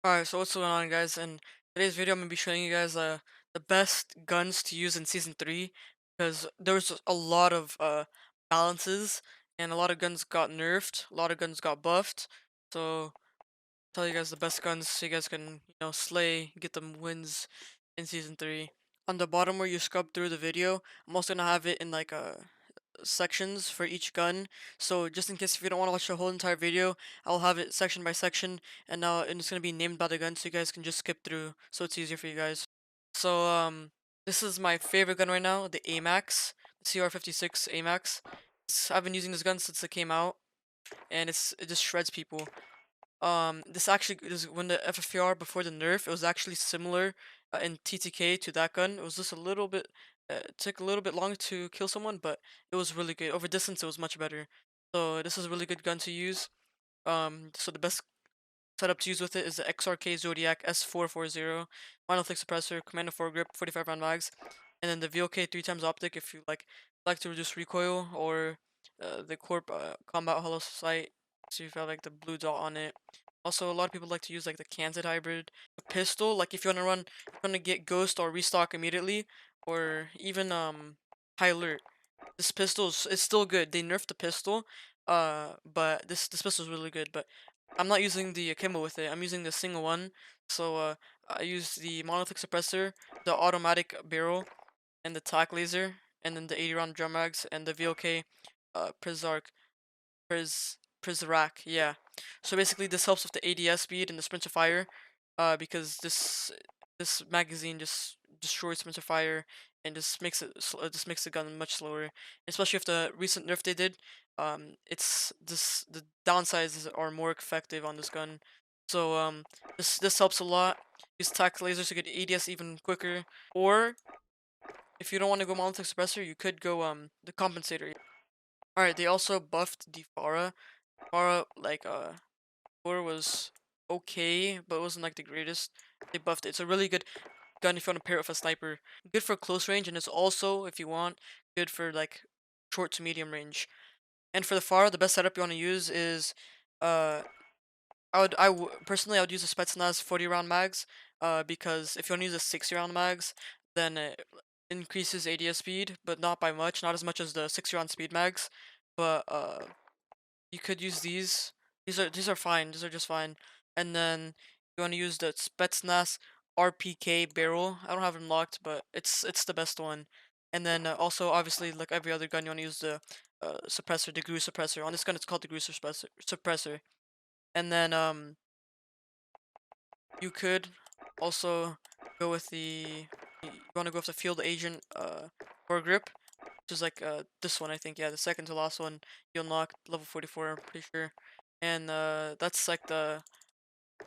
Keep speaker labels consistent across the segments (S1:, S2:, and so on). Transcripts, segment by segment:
S1: Alright, so what's going on, guys? In today's video, I'm gonna be showing you guys the best guns to use in season 3 because there was a lot of balances and a lot of guns got nerfed, a lot of guns got buffed. So I'll tell you guys the best guns so you guys can slay, get them wins in season 3. On the bottom where you scrub through the video, I'm also gonna have it in like a sections for each gun, so just in case if you don't want to watch the whole entire video, I'll have it section by section, and it's gonna be named by the gun so you guys can just skip through so it's easier for you guys. So this is my favorite gun right now, the AMAX, the CR56 AMAX. I've been using this gun since it came out, and it just shreds people. This when the FFR before the nerf, it was actually similar in TTK to that gun. It was just a little bit, it took a little bit longer to kill someone, but it was really good. Over distance, it was much better. So this is a really good gun to use. So the best setup to use with it is the XRK Zodiac S440, monolithic suppressor, commando foregrip, 45 round mags, and then the VOK 3x optic if you like to reduce recoil, or the Corp combat hollow sight, so you have like the blue dot on it. Also, a lot of people like to use like the Kansas hybrid. A pistol, like if you want to get ghost or restock immediately, or even high alert. This pistol is still good. They nerfed the pistol, but this pistol is really good. But I'm not using the akimbo with it. I'm using the single one. So I use the monolithic suppressor, the automatic barrel, and the tac laser, and then the 80 round drum mags and the VOK Prizark Prizrak, yeah. So basically this helps with the ADS speed and the sprint to fire, because this magazine just destroys sprint to fire and just makes the gun much slower. Especially if the recent nerf they did, the downsides are more effective on this gun. So this helps a lot. Use tac lasers to get ADS even quicker, or if you don't want to go monolithic suppressor, you could go the compensator. Alright, they also buffed the Fara. Fara, Fara was okay, but it wasn't like the greatest. They buffed it. It's a really good gun if you want to pair it with a sniper. Good for close range, and it's also, if you want, good for like short to medium range. And for the Fara, the best setup you want to use is, uh, personally I would use a Spetsnaz 40 round mags, because if you want to use a 60 round mags, then it increases ADS speed, but not by much, not as much as the 60 round speed mags. But you could use these. These are fine. These are just fine. And then you want to use the Spetsnaz RPK barrel. I don't have it unlocked, but it's the best one. And then also, obviously, like every other gun, you want to use the suppressor, the GRU suppressor. On this gun, it's called the GRU suppressor. And then you could also go with you want to go with the field agent for grip, which is like this one, I think. Yeah, the second to last one you unlock level 44, I'm pretty sure. And that's like the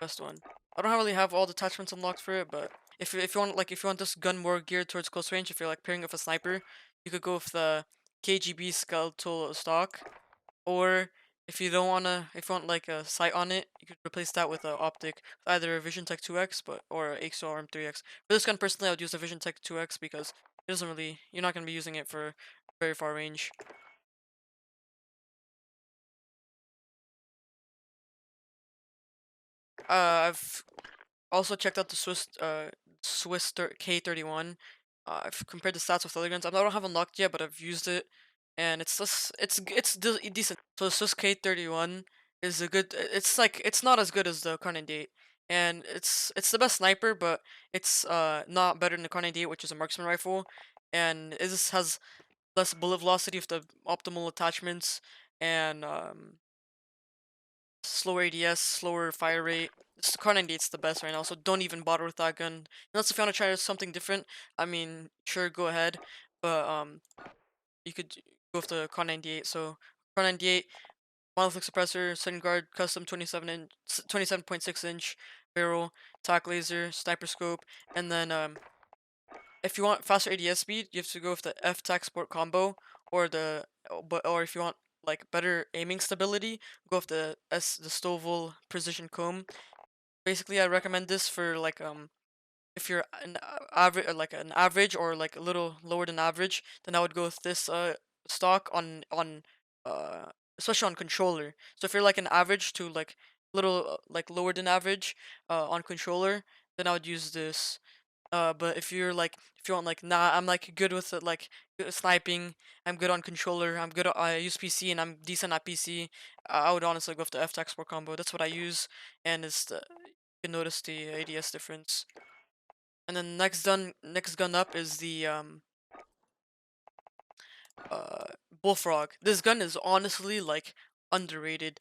S1: best one. I don't really have all the attachments unlocked for it, but if you want, if you want this gun more geared towards close range, if you're like pairing with a sniper, you could go with the KGB skeletal stock. Or if you want like a sight on it, you could replace that with a optic, either a Vision Tech 2X or a AXORM 3X. For this gun personally, I would use the Vision Tech 2X because it doesn't really, you're not gonna be using it for very far range. I've also checked out the Swiss K31. I've compared the stats with other guns. I don't have unlocked yet, but I've used it, and decent. So the Swiss K31 is a good. It's not as good as the Kar 98, and it's the best sniper, but it's not better than the Kar 98, which is a marksman rifle, and it just has less bullet velocity with the optimal attachments, and slower ADS, slower fire rate. This Kar 98's the best right now, so don't even bother with that gun. Unless if you want to try something different, I mean, sure, go ahead. But you could go with the Kar 98. So Kar 98, monolithic suppressor, second guard, custom 27.6 inch barrel, tac laser, sniper scope, and then if you want faster ADS speed, you have to go with the F-tac sport combo, or or if you want like better aiming stability, go with the Stovall precision comb. Basically, I recommend this for if you're an average, an average or like a little lower than average, then I would go with this stock on uh especially on controller. So if you're like an average to like little like lower than average on controller, then I would use this. But if you want like nah, I'm like good with it, like good at sniping. I'm good on controller. I use PC and I'm decent at PC. I would honestly go with the F export combo. That's what I use, and you can notice the ADS difference. And then next gun up is the Bullfrog. This gun is honestly like underrated.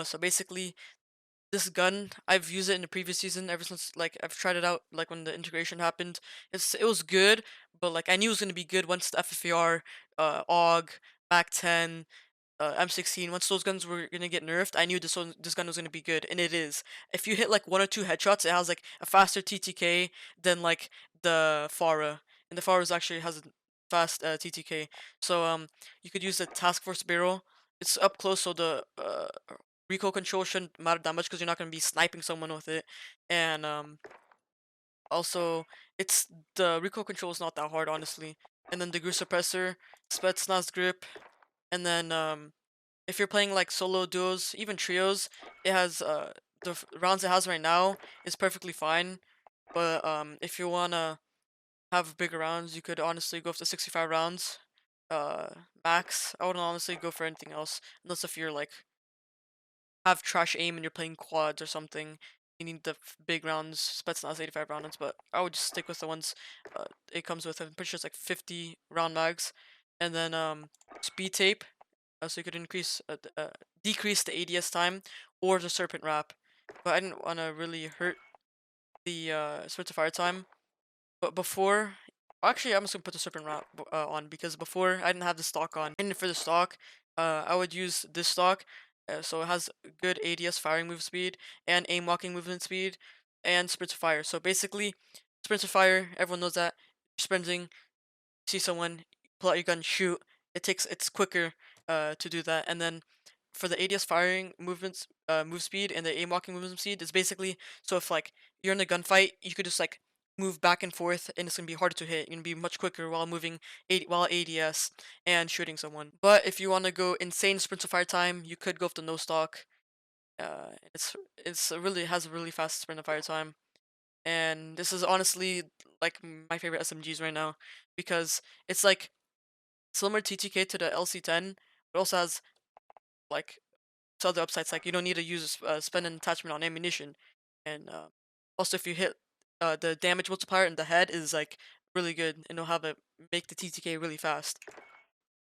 S1: So basically this gun, I've used it in the previous season ever since like I've tried it out like when the integration happened. It was good, but like I knew it was gonna be good once the FFAR, AUG, MAC 10, M16, once those guns were gonna get nerfed, I knew this gun was gonna be good, and it is. If you hit like one or two headshots, it has like a faster TTK than like the Fara, and the Fara actually has a fast TTK. So you could use the task force barrel. It's up close, so the recoil control shouldn't matter that much because you're not gonna be sniping someone with it, and also it's the recoil control is not that hard honestly. And then the Gru suppressor, Spetsnaz grip, and then if you're playing like solo duos, even trios, it has rounds it has right now is perfectly fine. But if you wanna have bigger rounds, you could honestly go up to 65 rounds. Max. I wouldn't honestly go for anything else unless if you're like have trash aim and you're playing quads or something. You need the big rounds, Spetsnaz 85 rounds, but I would just stick with the ones it comes with. I'm pretty sure it's like 50 round mags, and then speed tape, so you could decrease the ADS time, or the serpent wrap. But I didn't want to really hurt the sprint to fire time. But before, actually, I'm just gonna put the serpent wrap on because before I didn't have the stock on. And for the stock, I would use this stock, so it has good ADS firing move speed and aim walking movement speed and sprint to fire. So basically, sprint to fire, everyone knows that. Sprinting, see someone, pull out your gun, shoot. It's quicker to do that. And then for the ADS firing move speed and the aim walking movement speed is basically, so if like you're in a gunfight, you could just like move back and forth and it's gonna be harder to hit. You're gonna be much quicker while moving while ADS and shooting someone. But if you want to go insane sprint to fire time, you could go with the no stock. Has a really fast sprint to fire time, and this is honestly like my favorite SMGs right now because it's like similar TTK to the LC10, but also has like some other upsides. Like you don't need to spend an attachment on ammunition, and also if you hit the damage multiplier in the head is like really good, and it'll have it make the TTK really fast.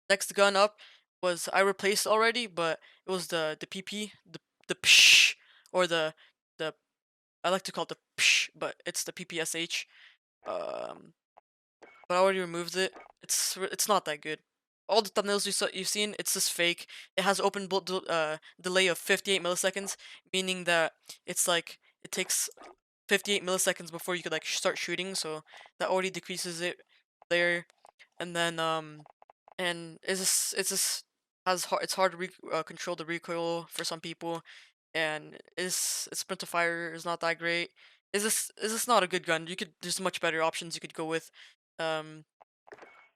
S1: Next gun up was I replaced already, but it was the PP, the psh, or the I like to call it the psh, but it's the PPSH. Um, but I already removed it. It's not that good. All the thumbnails you've seen, it's just fake. It has open delay of 58 milliseconds, meaning that it's like it takes 58 milliseconds before you could like start shooting. So that already decreases it there. And then and it's hard to control the recoil for some people, and its sprint to fire is not that great. Is this not a good gun? There's much better options you could go with. Um,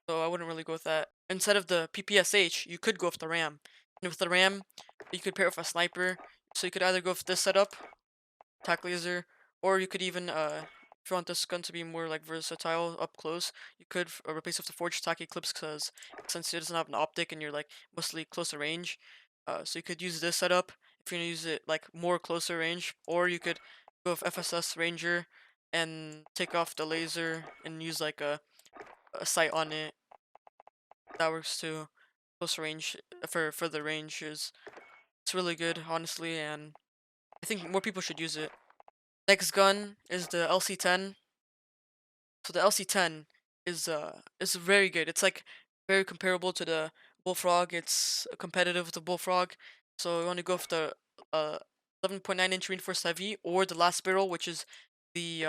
S1: so I wouldn't really go with that. Instead of the PPSH, you could go with the RAM. And with the RAM, you could pair it with a sniper. So you could either go with this setup, attack laser, or you could even, if you want this gun to be more like versatile up close, you could replace it with the Forged Attack Eclipse because since it doesn't have an optic and you're like mostly closer range, so you could use this setup if you're gonna use it like more closer range, or you could go with FSS Ranger and take off the laser and use like a sight on it. That works too. Close range for the ranges. It's really good, honestly, and I think more people should use it. Next gun is the LC10. So the LC10 is very good. It's like very comparable to the Bullfrog. It's competitive with the Bullfrog. So you want to go for the 11.9-inch reinforced heavy or the last barrel, which is the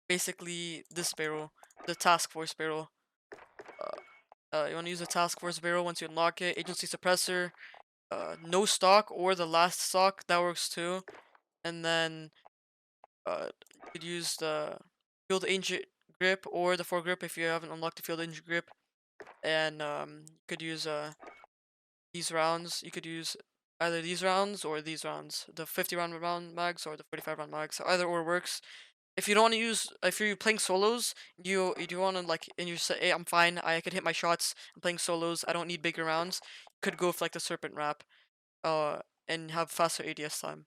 S1: basically this barrel, the task force barrel. You want to use the task force barrel once you unlock it. Agency suppressor, no stock or the last stock, that works too. And then you could use the field agent grip or the foregrip if you haven't unlocked the field agent grip. And you could use these rounds. You could use either these rounds or these rounds, the 50 round mags or the 45 round mags. So either or works. If you don't want to use, if you're playing solos, you do want to like, and you say, hey, I'm fine, I could hit my shots. I'm playing solos. I don't need bigger rounds. You could go with like the serpent wrap, and have faster ADS time.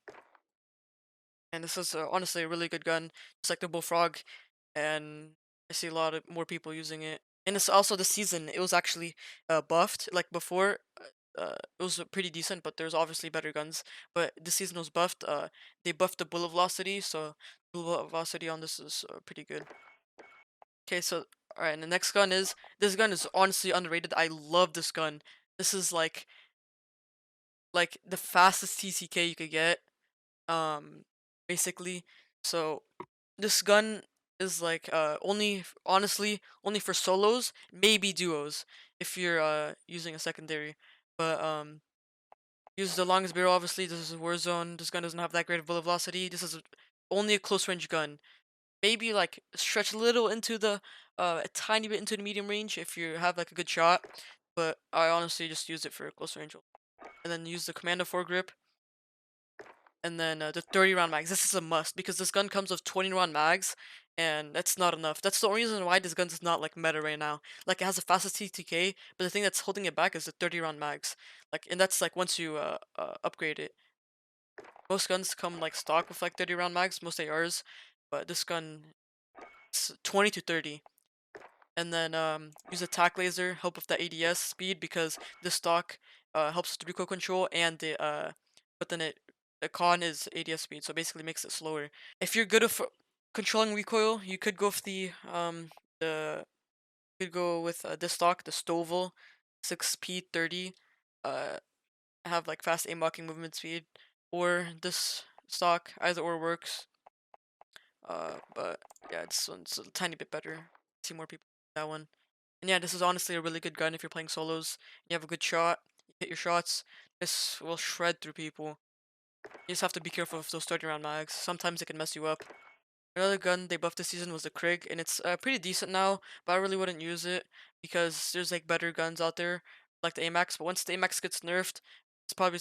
S1: And this is honestly a really good gun, just like the Bullfrog, and I see a lot of more people using it. And it's also the season. It was actually buffed. Like before, it was pretty decent, but there's obviously better guns. But this season was buffed. They buffed the bullet velocity, so bullet velocity on this is pretty good. Okay, so alright, and the next gun is this gun is honestly underrated. I love this gun. This is like the fastest TCK you could get. Basically. So this gun is like honestly only for solos, maybe duos if you're using a secondary. But use the longest barrel obviously. This is a Warzone. This gun doesn't have that great of bullet velocity. This is only a close range gun. Maybe like stretch a little into the a tiny bit into the medium range if you have like a good shot. But I honestly just use it for close range. And then use the Commando foregrip. And then the 30 round mags. This is a must because this gun comes with 20 round mags, and that's not enough. That's the only reason why this gun is not like meta right now. Like it has the fastest TTK, but the thing that's holding it back is the 30 round mags. Like, and that's like once you upgrade it. Most guns come like stock with like 30 round mags, most ARs, but this gun is 20 to 30. And then use attack laser, help with the ADS speed because this stock helps with the recoil control and but then the con is ADS speed, so it basically makes it slower. If you're good with controlling recoil, you could go with the you could go with this stock, the Stovall 6P30, uh, have like fast aim locking movement speed, or this stock, either or works. But yeah, this one's a tiny bit better. See more people that one. And yeah, this is honestly a really good gun if you're playing solos. You have a good shot, you hit your shots. This will shred through people. You just have to be careful with those 30 round mags. Sometimes it can mess you up. Another gun they buffed this season was the Krig, and it's pretty decent now, but I really wouldn't use it because there's like better guns out there, like the AMAX. But once the AMAX gets nerfed, it's probably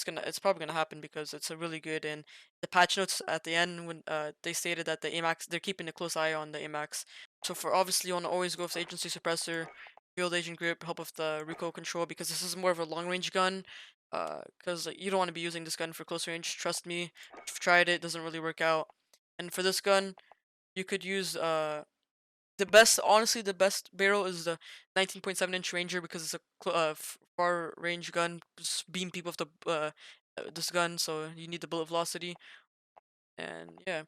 S1: gonna happen because it's a really good. And the patch notes at the end when they stated that the AMAX they're keeping a close eye on the AMAX. So for obviously you want to always go with the agency suppressor, field agent grip, help with the recoil control because this is more of a long range gun. Because you don't want to be using this gun for close range. Trust me, I've tried it, doesn't really work out. And for this gun, you could use the best, honestly the best barrel is the 19.7-inch Ranger because it's a far range gun. Just beam people with the this gun, so you need the bullet velocity. And yeah,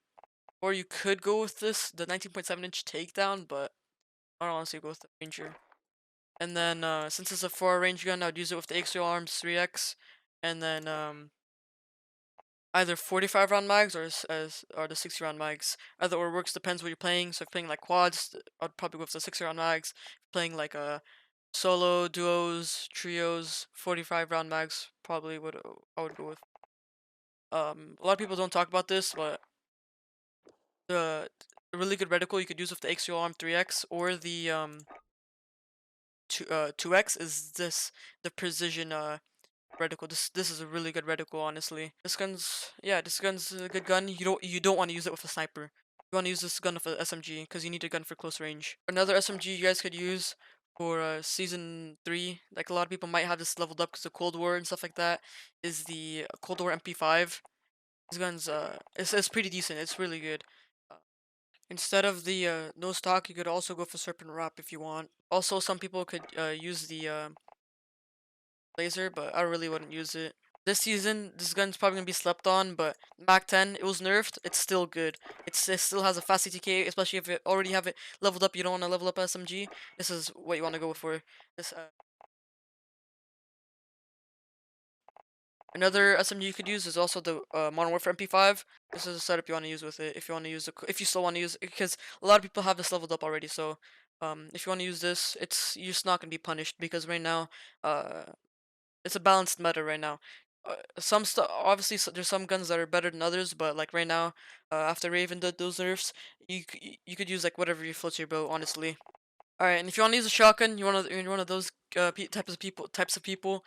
S1: or you could go with the 19.7-inch takedown, but I don't honestly go with the Ranger. And then since it's a far range gun, I would use it with the Axial Arms 3X, and then either 45 round mags or the 60 round mags. Either or works, depends what you're playing. So if you're playing like quads, I'd probably go with the 60 round mags. If you're playing like solo, duos, trios, 45 round mags, probably would I would go with. A lot of people don't talk about this, but the a really good reticle you could use with the Axial Arm 3X or the 2X is the precision reticle. This is a really good reticle, honestly. This gun's a good gun. You don't want to use it with a sniper. You want to use this gun with a SMG because you need a gun for close range. Another SMG you guys could use for season 3, like a lot of people might have this leveled up because of Cold War and stuff like that, is the Cold War MP5. This gun's it's pretty decent. It's really good. Uh, Instead of the no stock, you could also go for Serpent Wrap if you want. Also, some people could use the laser, but I really wouldn't use it. This season, this gun's probably gonna be slept on, but Mach 10, it was nerfed. It's still good. It still has a fast CTK, especially if you already have it leveled up. You don't want to level up SMG. This is what you want to go for. This Another SMG you could use is also the Modern Warfare MP5. This is a setup you want to use with it if you want to use if you still want to use it, because a lot of people have this leveled up already. So if you want to use this, you're just not gonna be punished because right now it's a balanced meta right now. Some stuff, obviously, there's some guns that are better than others, but like right now, after Raven did those nerfs, you could use like whatever you floats your boat, honestly. All right, and if you want to use a shotgun, you're one of those types of people.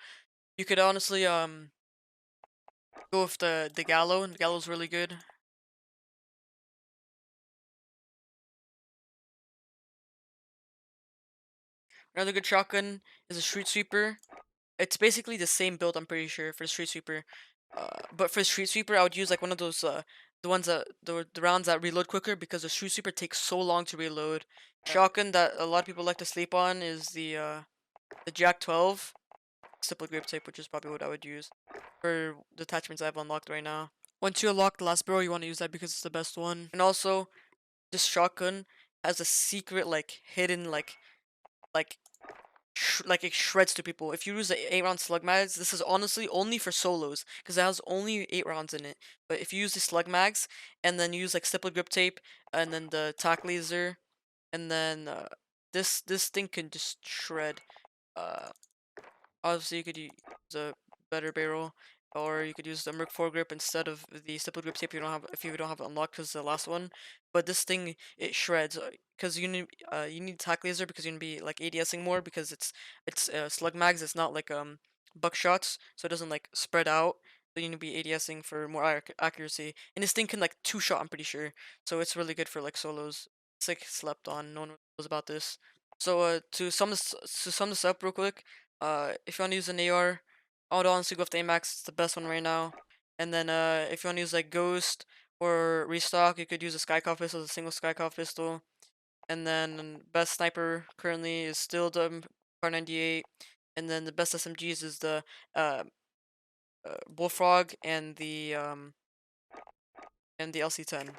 S1: You could honestly Go with the Gallo. The Gallo's really good. Another good shotgun is a Streetsweeper. It's basically the same build, I'm pretty sure, for the Streetsweeper. But for the Streetsweeper, I would use like one of those the ones that the rounds that reload quicker because the Streetsweeper takes so long to reload. Shotgun that a lot of people like to sleep on is the Jack 12 simple grip tape, which is probably what I would use for the attachments I have unlocked right now. Once you unlock the last barrel, you want to use that because it's the best one. And also, this shotgun has a secret like hidden like like it shreds to people. If you use the 8-round slug mags, this is honestly only for solos because it has only 8 rounds in it. But if you use the slug mags and then use like stipple grip tape and then the tack laser and then this thing can just shred. Uh, Obviously, you could use a better barrel, or you could use the Merc foregrip instead of the stipple grip tape. You don't have if you don't have it unlocked because the last one. But this thing it shreds because you need tack laser because you're gonna be like ADSing more because it's slug mags. It's not like buckshots, so it doesn't like spread out. So you need to be ADSing for more accuracy. And this thing can like two shot. I'm pretty sure. So it's really good for like solos. It's like slept on. No one knows about this. So to sum this up real quick. If you want to use an AR, I would honestly go with the AMAX. It's the best one right now. And then if you want to use like Ghost or Restock, you could use a Sykov pistol, a single Sykov pistol. And then best sniper currently is still the Kar 98. And then the best SMGs is the uh, Bullfrog and the LC10.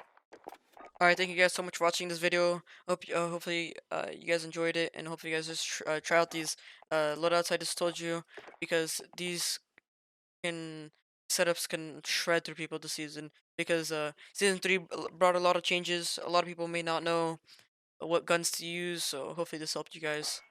S1: Alright, thank you guys so much for watching this video. Hopefully you guys enjoyed it, and hopefully you guys just try out these loadouts I just told you, because these can setups can shred through people this season. Because season 3 brought a lot of changes. A lot of people may not know what guns to use, so hopefully this helped you guys.